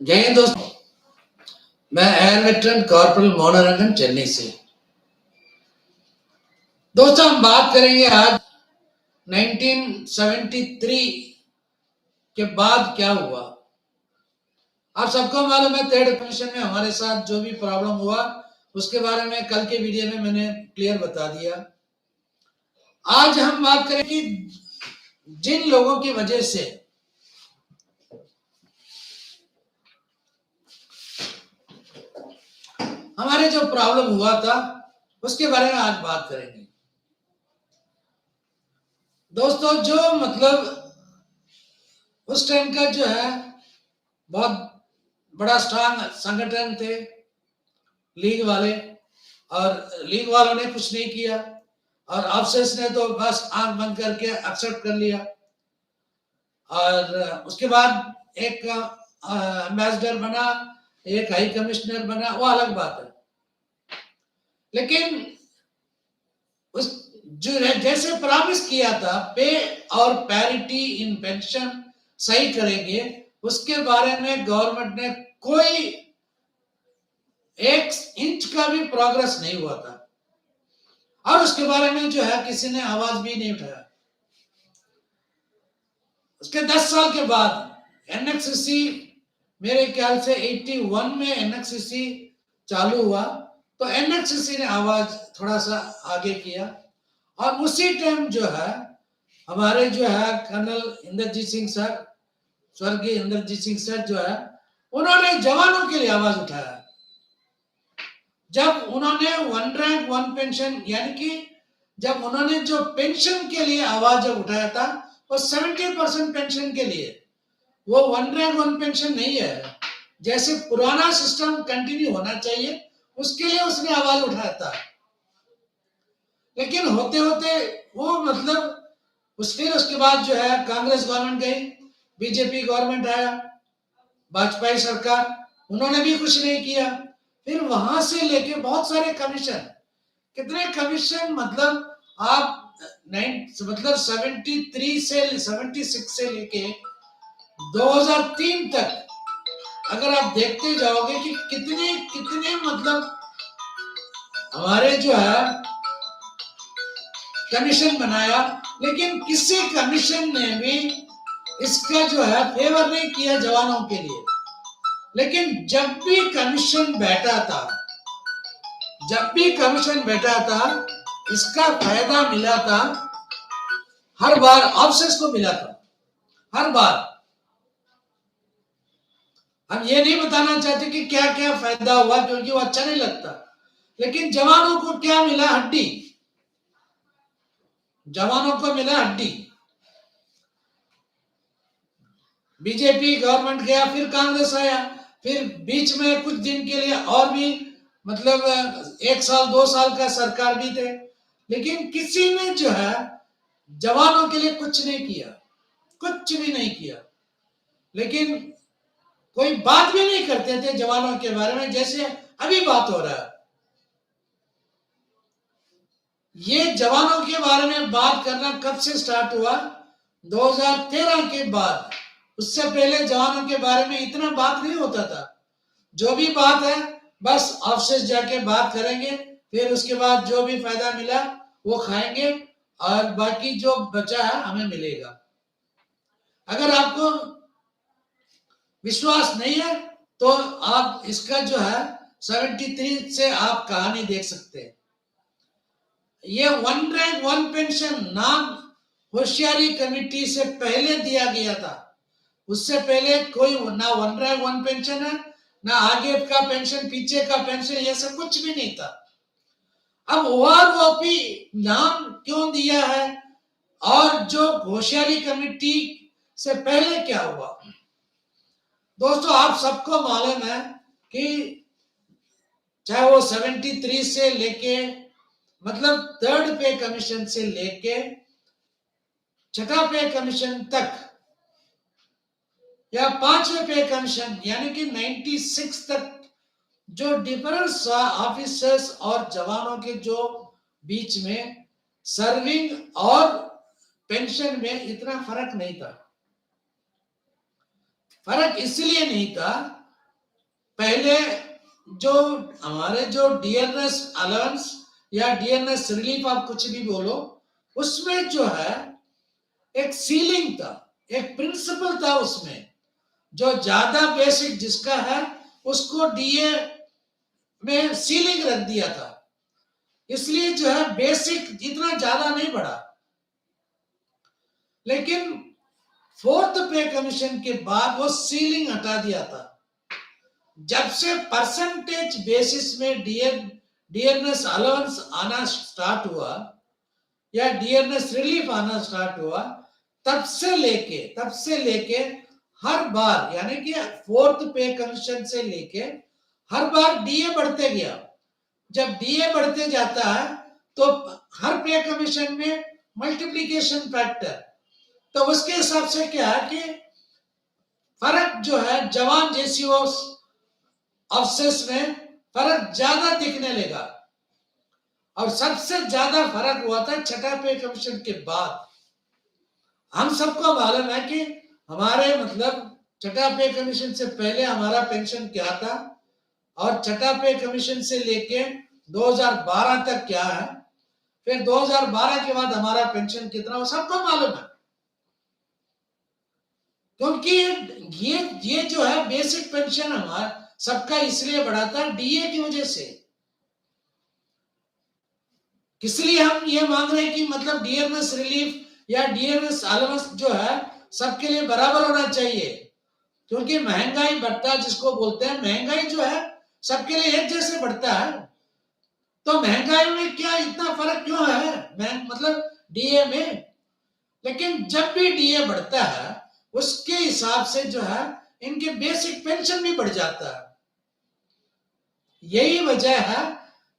जय हिंद दोस्तों, मैं एयर वेटरन कॉर्पोरल मोहनरंगन चेन्नई से। दोस्तों, हम बात करेंगे आज 1973 के बाद क्या हुआ। आप सबको मालूम है, थर्ड कमीशन में हमारे साथ जो भी प्रॉब्लम हुआ उसके बारे में कल के वीडियो में मैंने क्लियर बता दिया। आज हम बात करें कि जिन लोगों की वजह से हमारे जो प्रॉब्लम हुआ था उसके बारे में आज बात करेंगे। दोस्तों, जो मतलब उस टाइम का जो है बहुत बड़ा स्ट्रांग संगठन थे लीग वाले, और लीग वालों ने कुछ नहीं किया और ऑफिसर्स ने तो बस आंख बंद करके एक्सेप्ट कर लिया। और उसके बाद एक एम्बेसडर बना, एक हाई कमिश्नर बना, वो अलग बात है। लेकिन उस जो जैसे प्रॉमिस किया था पे और पैरिटी इन पेंशन सही करेंगे, उसके बारे में गवर्नमेंट ने कोई एक इंच का भी प्रोग्रेस नहीं हुआ था और उसके बारे में जो है किसी ने आवाज भी नहीं उठाया। उसके 10 साल के बाद एनएक्ससी, मेरे ख्याल से 81 में एनएक्ससी चालू हुआ, तो एनएक्ससी ने आवाज थोड़ा सा आगे किया। और उसी टाइम जो है हमारे जो है कर्नल इंद्रजीत सिंह सर, स्वर्गीय इंद्रजीत सिंह सर जो है, उन्होंने जवानों के लिए आवाज उठाया। जब उन्होंने वन रैंक वन पेंशन, यानी कि जब उन्होंने जो पेंशन के लिए आवाज उठाया था वो 70% पेंशन के लिए, वो वन रैंक वन पेंशन नहीं है। जैसे पुराना सिस्टम कंटिन्यू होना चाहिए उसके लिए उसने आवाज उठाया था। लेकिन होते होते वो मतलब फिर उसके बाद जो है कांग्रेस गवर्नमेंट गई, बीजेपी गवर्नमेंट आया, वाजपेयी सरकार, उन्होंने भी कुछ नहीं किया। फिर वहां से लेके बहुत सारे कमीशन, कितने कमीशन, मतलब आप मतलब 73 से 76 से लेके 2003 तक अगर आप देखते जाओगे कि कितने कितने मतलब हमारे जो है कमीशन बनाया, लेकिन किसी कमीशन ने भी इसका जो है फेवर नहीं किया जवानों के लिए। लेकिन जब भी कमीशन बैठा था, इसका फायदा मिला था, हर बार ऑफिसर्स को मिला था, हर बार। हम ये नहीं बताना चाहते कि क्या क्या फायदा हुआ क्योंकि वो अच्छा नहीं लगता, लेकिन जवानों को क्या मिला? हड्डी। जवानों को मिला हड्डी। बीजेपी गवर्नमेंट गया, फिर कांग्रेस आया, फिर बीच में कुछ दिन के लिए और भी मतलब 1 साल 2 साल का सरकार भी थे, लेकिन किसी ने जो है जवानों के लिए कुछ नहीं किया, कुछ भी नहीं किया। लेकिन कोई बात भी नहीं करते थे जवानों के बारे में, जैसे अभी बात हो रहा है। ये जवानों के बारे में बात करना कब से स्टार्ट हुआ? 2013 के बाद। उससे पहले जवानों के बारे में इतना बात नहीं होता था। जो भी बात है बस ऑफिस जाके बात करेंगे, फिर उसके बाद जो भी फायदा मिला वो खाएंगे और बाकी जो बचा है हमें मिलेगा। अगर आपको विश्वास नहीं है तो आप इसका जो है 73 से आप कहानी देख सकते हैं। ये वन रैंक वन पेंशन नाम होशियारी कमेटी से पहले दिया गया था। उससे पहले कोई ना वन रैंक वन पेंशन है, ना आगे का पेंशन, पीछे का पेंशन, ये सब कुछ भी नहीं था। अब ओआरओपी नाम क्यों दिया है और जो होशियारी कमेटी से पहले क्या हुआ? दोस्तों, आप सबको मालूम है कि चाहे वो 73 से लेके मतलब थर्ड पे कमीशन से लेके छठा पे कमीशन तक या 5वें पे कमीशन यानी कि 96 तक जो डिफरेंस ऑफिसर्स और जवानों के जो बीच में सर्विंग और पेंशन में इतना फर्क नहीं था। फर्क इसलिए नहीं था पहले जो हमारे जो डीएनएस अलाउंस या डीएनएस रिलीफ आप कुछ भी बोलो, उसमें जो है एक सीलिंग था, एक प्रिंसिपल था उसमें, जो ज्यादा बेसिक जिसका है उसको डीए में सीलिंग रख दिया था, इसलिए जो है बेसिक इतना ज्यादा नहीं बढ़ा। लेकिन फोर्थ पे कमीशन के बाद वो सीलिंग हटा दिया था। जब से परसेंटेज बेसिस में डीएनएस अलाउंस आना स्टार्ट हुआ या डीएनएस रिलीफ आना स्टार्ट हुआ, तब से लेके हर बार, यानी कि फोर्थ पे कमीशन से लेके हर बार डीए बढ़ते गया। जब डीए बढ़ते जाता है तो हर पे कमीशन में मल्टीप्लिकेशन फैक्टर, तो उसके हिसाब से क्या है कि फर्क जो है जवान जेसीओस ऑफसेस में फर्क ज्यादा दिखने लगा, और सबसे ज्यादा फर्क हुआ था छठा पे कमीशन के बाद। हम सबको मालूम है कि हमारे मतलब छठा पे कमीशन से पहले हमारा पेंशन क्या था और छठा पे कमीशन से लेके 2012 तक क्या है, फिर 2012 के बाद हमारा पेंशन कितना, वो सबको मालूम है। क्योंकि ये जो है बेसिक पेंशन हमारा सबका इसलिए बढ़ा था डीए की वजह से। इसलिए हम ये मांग रहे हैं कि मतलब डीएनएस रिलीफ या डीएनएस अलाउंस जो है सबके लिए बराबर होना चाहिए, क्योंकि महंगाई बढ़ता जिसको बोलते हैं, महंगाई जो है सबके लिए एक जैसे बढ़ता है, तो महंगाई में क्या इतना फर्क क्यों है मतलब डीए में। लेकिन जब भी डीए बढ़ता है उसके हिसाब से जो है इनके बेसिक पेंशन भी बढ़ जाता है। यही वजह है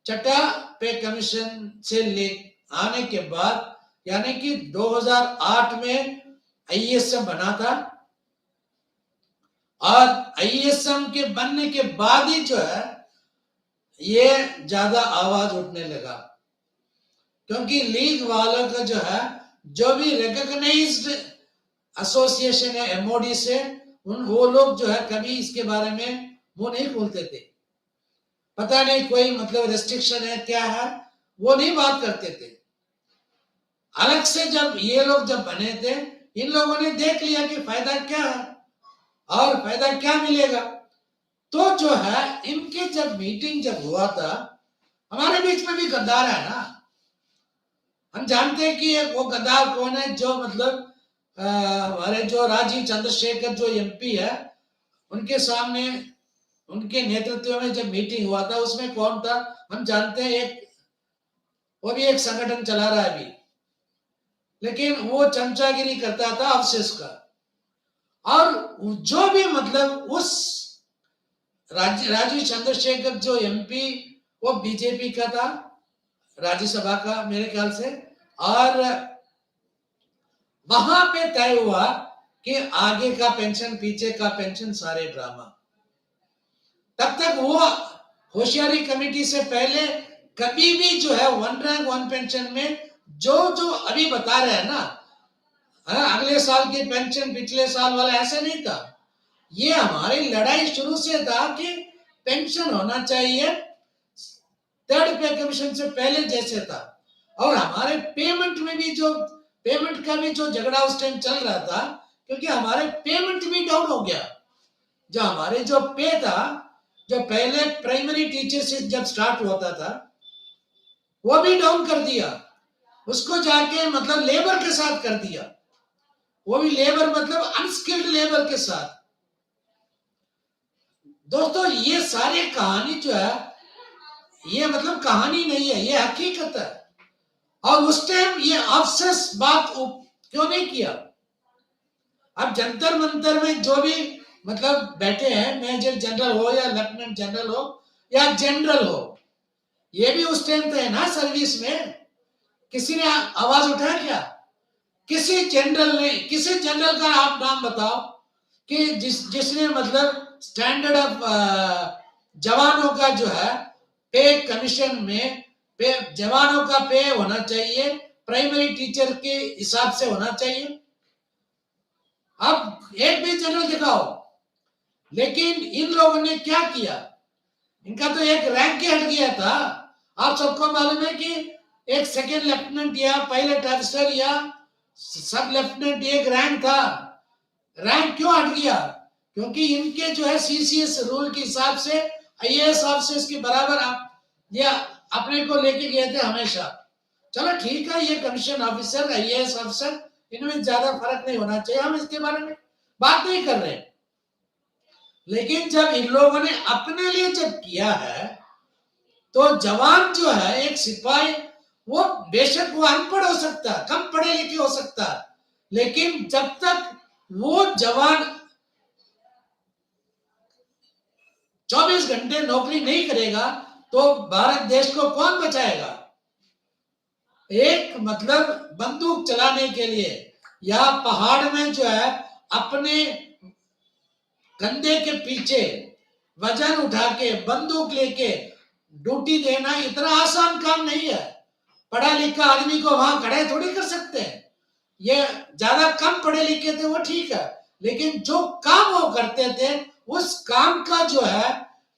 छठा पे कमीशन से ले आने के बाद, यानी कि 2008 में आईएसएम बना था, और आईएसएम के बनने के बाद ही जो है ये ज्यादा आवाज उठने लगा, क्योंकि लीग वालों का जो है जो भी रिकॉग्नाइज्ड एसोसिएशन है एमओडी से, वो लोग जो है कभी इसके बारे में वो नहीं बोलते थे। पता नहीं कोई मतलब रेस्ट्रिक्शन है क्या है, वो नहीं बात करते थे। अलग से जब ये लोग जब बने थे, इन लोगों ने देख लिया कि फायदा क्या है और फायदा क्या मिलेगा, तो जो है इनके जब मीटिंग जब हुआ था, हमारे बीच में भी गद्दार है ना, हम जानते हैं कि वो गद्दार कौन है, जो मतलब हमारे जो राजीव चंद्रशेखर जो एमपी है, उनके सामने उनके नेतृत्व में जब मीटिंग हुआ था उसमें कौन था हम जानते हैं, वो भी एक संगठन चला रहा है अभी, लेकिन वो चमचागिरी करता था अवशेष का। और जो भी मतलब उस राजीव चंद्रशेखर जो एमपी, वो बीजेपी का था, राज्यसभा का मेरे ख्याल से, और वहां पे तय हुआ कि आगे का पेंशन पीछे का पेंशन सारे ड्रामा। तब तक वो होशियारी कमेटी से पहले कभी भी जो है वन रैंक वन पेंशन में जो अभी बता रहे हैं ना, अगले साल की पेंशन पिछले साल वाला, ऐसा नहीं था। ये हमारी लड़ाई शुरू से था कि पेंशन होना चाहिए थर्ड पे कमीशन से पहले जैसे था, और हमारे पेमेंट में भी जो पेमेंट का भी जो झगड़ा उस टाइम चल रहा था, क्योंकि हमारे पेमेंट भी डाउन हो गया। जो हमारे जो पे था, जो पहले प्राइमरी टीचर से जब स्टार्ट होता था, वो भी डाउन कर दिया, उसको जाके मतलब लेबर के साथ कर दिया, वो भी लेबर मतलब अनस्किल्ड लेबर के साथ। दोस्तों ये सारी कहानी जो है, ये मतलब कहानी नहीं है, ये हकीकत है। और उस टाइम ये अफसोस बात क्यों नहीं किया। अब जंतर मंतर में जो भी मतलब बैठे हैं, मेजर जनरल हो या लेफ्टिनेंट जनरल हो या जनरल हो, ये भी उस टाइम थे ना सर्विस में, किसी ने आवाज उठाया क्या? किसी जनरल का आप नाम बताओ कि जिसने मतलब स्टैंडर्ड ऑफ जवानों का जो है पे कमीशन में जवानों का पे होना चाहिए, प्राइमरी टीचर के हिसाब से होना चाहिए। अब एक भी जनरल दिखाओ लेकिन इन लोगों ने क्या किया, इनका तो एक रैंक ही हट गया था। आप सबको मालूम है कि एक सेकेंड लेफ्टिनेंट या पायलट ऑफिसर या सब लेफ्टिनेंट एक रैंक था। रैंक क्यों हट गया? क्योंकि इनके जो है सीसीएस रूल के हिसाब से आईएएस ऑफिसर्स के बराबर आप या अपने को लेके गए थे हमेशा। चलो ठीक है, ये कमीशन ऑफिसर आईएएस ऑफिसर इनमें ज्यादा फर्क नहीं होना चाहिए, हम इसके बारे में बात नहीं कर रहे। लेकिन जब इन लोगों ने अपने लिए जब किया है तो जवान जो है एक सिपाही, वो बेशक वो अनपढ़ हो सकता है, कम पढ़े लिखे हो सकता है, लेकिन जब तक वो जवान 24 घंटे नौकरी नहीं करेगा तो भारत देश को कौन बचाएगा? एक मतलब बंदूक चलाने के लिए या पहाड़ में जो है अपने कंधे के पीछे वजन उठा के बंदूक लेके ड्यूटी देना इतना आसान काम नहीं है। पढ़ा लिखा आदमी को वहां खड़े थोड़ी कर सकते हैं। ये ज्यादा कम पढ़े लिखे थे वो ठीक है, लेकिन जो काम वो करते थे उस काम का जो है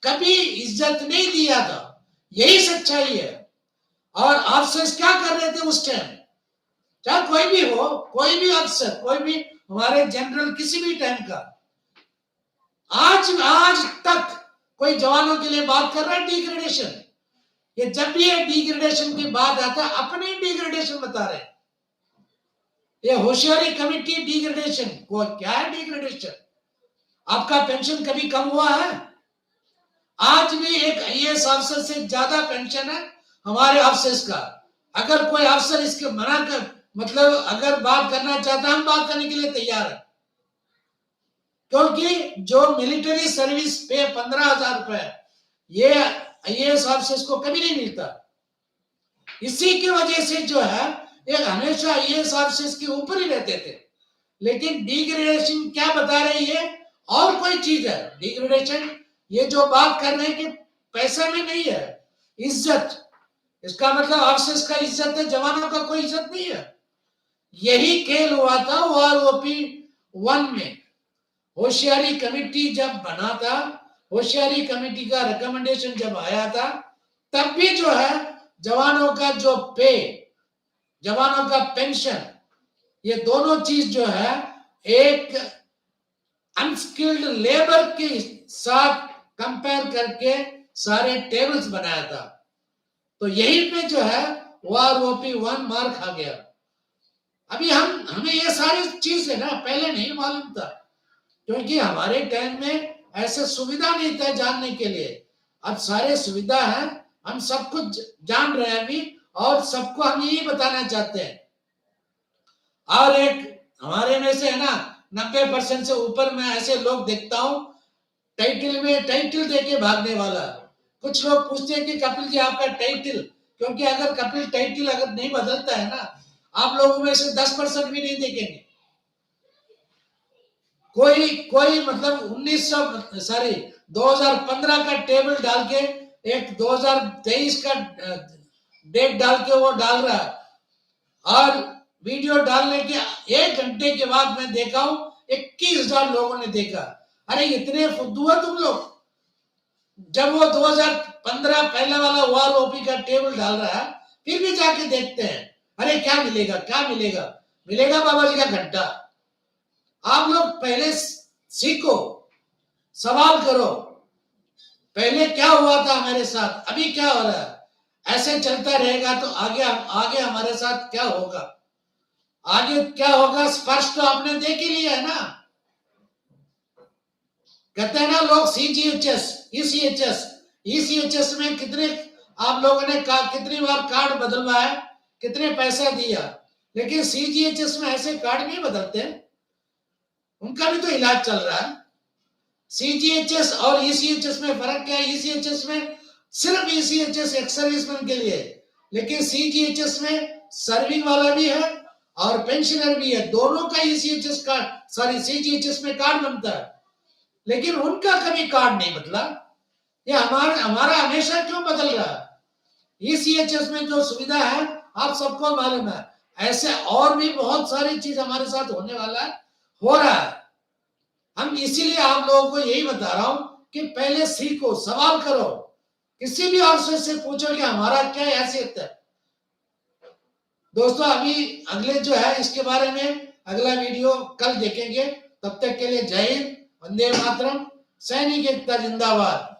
कभी इज्जत नहीं दिया था, यही सच्चाई है। और अफसर क्या कर रहे थे उस टाइम, चाहे कोई भी हो, कोई भी अफसर, कोई भी हमारे जनरल किसी भी टाइम का, आज तक कोई जवानों के लिए बात कर रहा है डिग्रेडेशन। ये जब भी ये डिग्रेडेशन की बात आता है अपने डिग्रेडेशन बता रहे हैं। ये होशियारी कमेटी डिग्रेडेशन को क्या है? डिग्रेडेशन, आपका पेंशन कभी कम हुआ है? आज भी एक आईएएस अफसर से ज्यादा पेंशन है हमारे अफसर का। अगर कोई अफसर इसके मना कर मतलब अगर बात करना चाहता है, हम बात करने के लिए तैयार है, क्योंकि जो मिलिट्री सर्विस पे 15,000 रुपए ये आईएएस अफसर को कभी नहीं मिलता। इसी की वजह से जो है ये हमेशा आईएएस अफसर के ऊपर ही रहते थे। लेकिन डिग्रेडेशन क्या बता रही है? और कोई चीज है डिग्रेडेशन। ये जो बात कर रहे हैं कि पैसा में नहीं है, इज्जत, इसका मतलब अफसर का इज्जत है, जवानों का कोई इज्जत नहीं है। यही खेल हुआ था OROP 1 में। होशियारी कमेटी जब बना था, होशियारी कमेटी का रिकमेंडेशन जब आया था, तब भी जो है जवानों का जो पे, जवानों का पेंशन, ये दोनों चीज जो है एक अनस्किल्ड लेबर के साथ कंपेयर करके सारे टेबल्स बनाया था। तो यही पे जो है OROP 1 मार खा गया। अभी हमें ये सारी चीज है ना पहले नहीं मालूम था, क्योंकि हमारे टाइम में ऐसे सुविधा नहीं था जानने के लिए। अब सारे सुविधा है, हम सब कुछ जान रहे हैं अभी, और सबको हम यही बताना चाहते हैं। और एक हमारे में से है ना 90% से ऊपर मैं ऐसे लोग देखता हूं टाइटल में टाइटल देके भागने वाला। कुछ लोग पूछते हैं कि कपिल जी आपका टाइटल, क्योंकि अगर कपिल टाइटल अगर नहीं बदलता है ना, आप लोगों में से 10% भी नहीं देखेंगे। कोई मतलब 2015 का टेबल डाल के एक 2023 का डेट डाल के वो डाल रहा है, और वीडियो डालने के 1 घंटे के बाद मैं देखा हूं 21,000 लोगों ने देखा। अरे इतने फुद्दू है तुम लोग। जब वो 2015 पहले वाला OROP का टेबल डाल रहा है, फिर भी जाके देखते हैं, अरे क्या मिलेगा, क्या मिलेगा? मिलेगा बाबा जी का घंटा। आप लोग पहले सीखो, सवाल करो, पहले क्या हुआ था हमारे साथ, अभी क्या हो रहा है। ऐसे चलता रहेगा तो आगे हमारे साथ क्या होगा, आगे क्या होगा स्पष्ट तो आपने देख ही लिया है ना। कहते हैं ना लोग CGHS, ECHS में कितने आप लोगों ने कितनी बार कार्ड बदलवाया, कितने पैसा दिया, लेकिन CGHS में ऐसे कार्ड नहीं बदलते, उनका भी तो इलाज चल रहा है। CGHS और ECHS में फर्क क्या है? ECHS में सिर्फ ECHS एक्स सर्विसमैन के लिए, लेकिन CGHS में सर्विंग वाला भी है और पेंशनर भी है, दोनों का ECHS कार्ड CGHS में कार्ड बनता है, लेकिन उनका कभी कार्ड नहीं बदला। ये हमारा हमेशा क्यों बदल रहा है? ECHS में जो सुविधा है आप सबको मालूम है, ऐसे और भी बहुत सारी चीज हमारे साथ होने वाला है, हो रहा है। हम इसीलिए आप लोगों को यही बता रहा हूं कि पहले सीखो, सवाल करो, किसी भी ऑफिसर से पूछो कि हमारा क्या हैसियत है। दोस्तों अभी अगले जो है इसके बारे में अगला वीडियो कल देखेंगे। तब तक के लिए जय हिंद, वंदे मातरम, सैनिक एकता जिंदाबाद।